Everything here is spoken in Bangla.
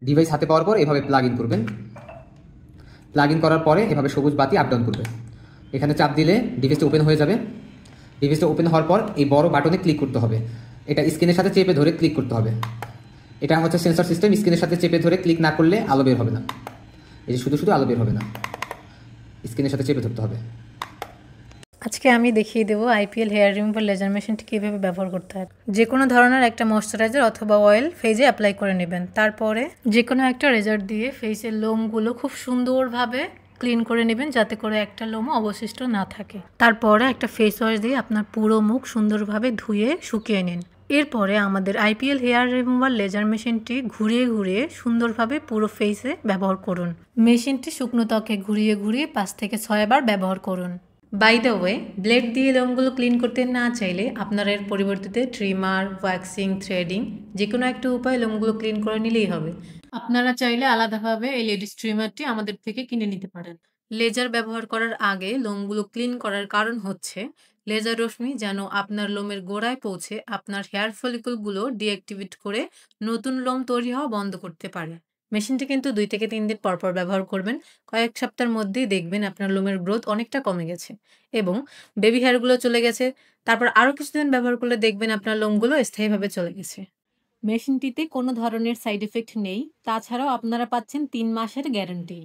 ডিভাইস হাতে পাওয়ার পর এভাবে প্লাগ ইন করবেন। প্লাগ ইন করার পরে এভাবে সবুজ বাতি আপ ডাউন করবে। এখানে চাপ দিলে ডিভাইসটা ওপেন হয়ে যাবে। ডিভাইসটা ওপেন হওয়ার পর এই বড় বাটনে ক্লিক করতে হবে। এটা স্ক্রিনের সাথে চেপে ধরে ক্লিক করতে হবে। এটা হচ্ছে সেন্সর সিস্টেম, স্ক্রিনের সাথে চেপে ধরে ক্লিক না করলে আলো বের হবে না। এই যে শুধু শুধু আলো বের হবে না, স্ক্রিনের সাথে চেপে ধরতে হবে। আজকে আমি দেখিয়ে দেবো আইপিএল হেয়ার রিমুভার লেজার মেশিনটি কীভাবে ব্যবহার করতে হয়। যে কোনো ধরনের একটা ময়শ্চারাইজার অথবা অয়েল ফেসে অ্যাপ্লাই করে নেবেন। তারপরে যে কোনো একটা রেজার দিয়ে ফেসের লোমগুলো খুব সুন্দরভাবে ক্লিন করে নেবেন, যাতে করে একটা লোমও অবশিষ্ট না থাকে। তারপরে একটা ফেস ওয়াশ দিয়ে আপনার পুরো মুখ সুন্দরভাবে ধুয়ে শুকিয়ে নিন। এরপরে আমাদের আইপিএল হেয়ার রিমুভার লেজার মেশিনটি ঘুরিয়ে ঘুরিয়ে সুন্দরভাবে পুরো ফেসে ব্যবহার করুন। মেশিনটি শুকনো ত্বকে ঘুরিয়ে ঘুরিয়ে 5 থেকে 6 বার ব্যবহার করুন। বাই দ্য ওয়ে, ব্লেড দিয়ে লোমগুলো ক্লিন করতে না চাইলে আপনারা এর পরিবর্তে ট্রিমার, ওয়্যাক্সিং, থ্রেডিং যে কোনো একটা উপায়ে লোমগুলো ক্লিন করে নিলেই হবে। আপনারা চাইলে আলাদাভাবে এই লেডিস ট্রিমারটি আমাদের থেকে কিনে নিতে পারেন। লেজার ব্যবহার করার আগে লোমগুলো ক্লিন করার কারণ হচ্ছে লেজার রশ্মি যেন আপনার লোমের গোড়ায় পৌঁছে আপনার হেয়ার ফলিকলগুলো ডিঅ্যাক্টিভেট করে নতুন লোম তৈরি হওয়া বন্ধ করতে পারে। মেশিনটি কিন্তু 2 থেকে 3 দিন পরপর ব্যবহার করবেন। কয়েক সপ্তাহের মধ্যেই দেখবেন আপনার লোমের গ্রোথ অনেকটা কমে গেছে এবং বেবি হেয়ারগুলো চলে গেছে। তারপর আরও কিছুদিন ব্যবহার করলে দেখবেন আপনার লোমগুলো স্থায়ীভাবে চলে গেছে। মেশিনটিতে কোনো ধরনের সাইড এফেক্ট নেই, তাছাড়াও আপনারা পাচ্ছেন 3 মাসের গ্যারান্টি।